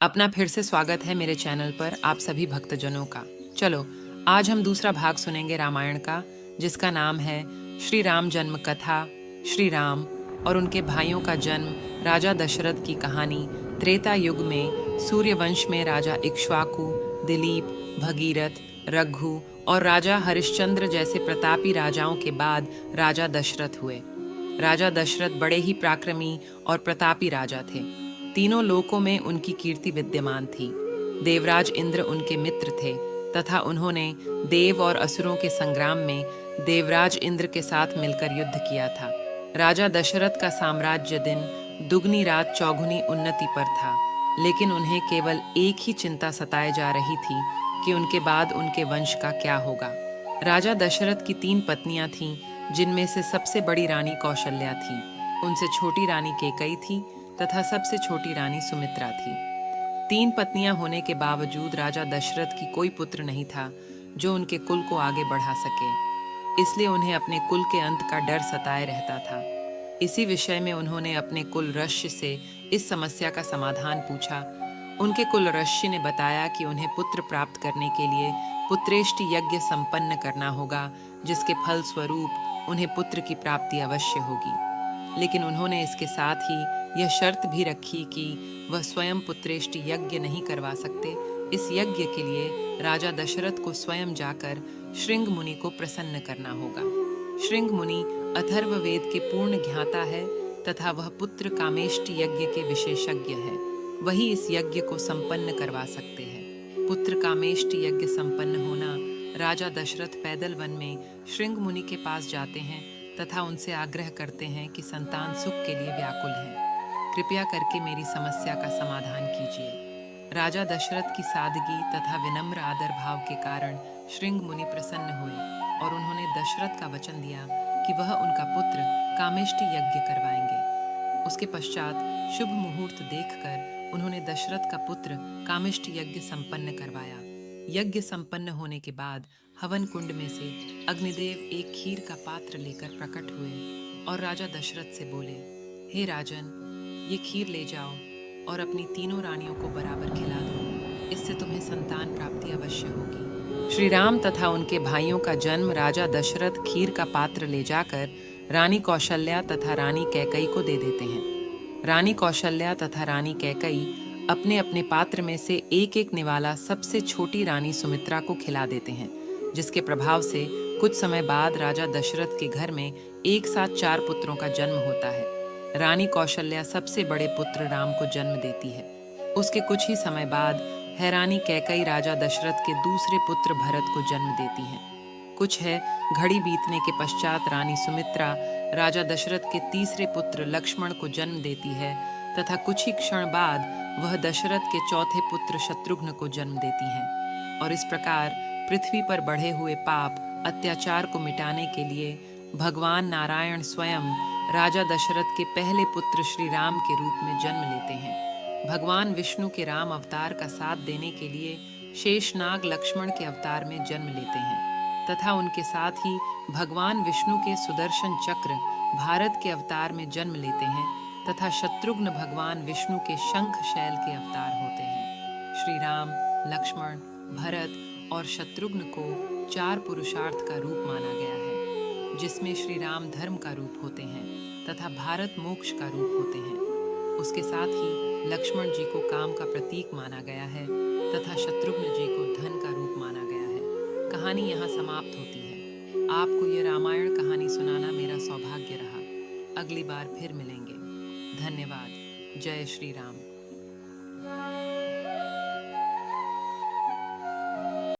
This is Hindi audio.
अपना फिर से स्वागत है मेरे चैनल पर आप सभी भक्तजनों का। चलो, आज हम दूसरा भाग सुनेंगे रामायण का, जिसका नाम है श्री राम जन्म कथा। श्री राम और उनके भाइयों का जन्म, राजा दशरथ की कहानी। त्रेता युग में सूर्यवंश में राजा इक्ष्वाकु, दिलीप, भगीरथ, रघु और राजा हरिश्चंद्र जैसे प्रतापी राजाओं के बाद राजा दशरथ हुए। राजा दशरथ बड़े ही पराक्रमी और प्रतापी राजा थे। तीनों लोकों में उनकी कीर्ति विद्यमान थी। देवराज इंद्र उनके मित्र थे तथा उन्होंने देव और असुरों के संग्राम में देवराज इंद्र के साथ मिलकर युद्ध किया था। राजा दशरथ का साम्राज्य दिन दुगनी रात चौगुनी उन्नति पर था, लेकिन उन्हें केवल एक ही चिंता सताए जा रही थी कि उनके बाद उनके वंश का क्या होगा। राजा दशरथ की 3 पत्नियां थीं, जिनमें से सबसे बड़ी रानी कौशल्या थी, उनसे छोटी रानी केकई थी तथा सबसे छोटी रानी सुमित्रा थी। 3 पत्नियां होने के बावजूद राजा दशरथ की कोई पुत्र नहीं था जो उनके कुल को आगे बढ़ा सके, इसलिए उन्हें अपने कुल के अंत का डर सताए रहता था। इसी विषय में उन्होंने अपने कुल ऋषि से इस समस्या का समाधान पूछा। उनके कुल ऋषि ने बताया कि उन्हें पुत्र प्राप्त करने के लिए पुत्रेष्टि यज्ञ संपन्न करना होगा, जिसके फल स्वरूप उन्हें पुत्र की प्राप्ति अवश्य होगी। लेकिन उन्होंने इसके साथ ही यह शर्त भी रखी कि वह स्वयं पुत्रेष्टि यज्ञ नहीं करवा सकते। इस यज्ञ के लिए राजा दशरथ को स्वयं जाकर श्रृंग मुनि को प्रसन्न करना होगा। श्रृंग मुनि अथर्ववेद के पूर्ण ज्ञाता है तथा वह पुत्र कामेष्टि यज्ञ के विशेषज्ञ है। वही इस यज्ञ को संपन्न करवा सकते हैं। पुत्र कामेष्टि यज्ञ संपन्न होना। राजा दशरथ पैदल वन में श्रृंग मुनि के पास जाते हैं तथा उनसे आग्रह करते हैं कि संतान सुख के लिए व्याकुल है, कृपया करके मेरी समस्या का समाधान कीजिए। राजा दशरथ की सादगी तथा विनम्र आदर भाव के कारण श्रृंग मुनि प्रसन्न हुए और उन्होंने दशरथ का वचन दिया कि वह उनका पुत्र कामेष्टि यज्ञ करवाएंगे। उसके पश्चात शुभ मुहूर्त देखकर उन्होंने दशरथ का पुत्र कामेष्टि यज्ञ संपन्न करवाया। यज्ञ संपन्न होने के बाद हवन कुंड में से अग्निदेव एक खीर का पात्र लेकर प्रकट हुए और राजा दशरथ से बोले, हे राजन, ये खीर ले जाओ और अपनी तीनों रानियों को बराबर खिला दो, इससे तुम्हें संतान प्राप्ति अवश्य होगी। श्री राम तथा उनके भाइयों का जन्म। राजा दशरथ खीर का पात्र ले जाकर रानी कौशल्या तथा रानी कैकई को दे देते हैं। रानी कौशल्या तथा रानी कैकई अपने अपने पात्र में से एक एक निवाला सबसे छोटी रानी सुमित्रा को खिला देते हैं, जिसके प्रभाव से कुछ समय बाद राजा दशरथ के घर में एक साथ 4 पुत्रों का जन्म होता है। रानी कौशल्या सबसे बड़े पुत्र राम को जन्म देती है। उसके कुछ ही समय बाद हैरानी कैकई राजा दशरथ के दूसरे पुत्र भरत को जन्म देती हैं। कुछ है घड़ी बीतने के पश्चात रानी सुमित्रा राजा दशरथ के तीसरे पुत्र लक्ष्मण को जन्म देती है तथा कुछ ही क्षण बाद वह दशरथ के चौथे पुत्र शत्रुघ्न को जन्म देती हैं। और इस प्रकार पृथ्वी पर बढ़े हुए पाप अत्याचार को मिटाने के लिए भगवान नारायण स्वयं राजा दशरथ के पहले पुत्र श्री राम के रूप में जन्म लेते हैं। भगवान विष्णु के राम अवतार का साथ देने के लिए शेषनाग लक्ष्मण के अवतार में जन्म लेते हैं तथा उनके साथ ही भगवान विष्णु के सुदर्शन चक्र भारत के अवतार में जन्म लेते हैं तथा शत्रुघ्न भगवान विष्णु के शंख शैल के अवतार होते हैं। श्री राम, लक्ष्मण, भरत और शत्रुघ्न को 4 पुरुषार्थ का रूप माना गया है, जिसमें श्री राम धर्म का रूप होते हैं तथा भारत मोक्ष का रूप होते हैं। उसके साथ ही लक्ष्मण जी को काम का प्रतीक माना गया है तथा शत्रुघ्न जी को धन का रूप माना गया है। कहानी यहाँ समाप्त होती है। आपको ये रामायण कहानी सुनाना मेरा सौभाग्य रहा। अगली बार फिर मिलेंगे। धन्यवाद। जय श्री राम।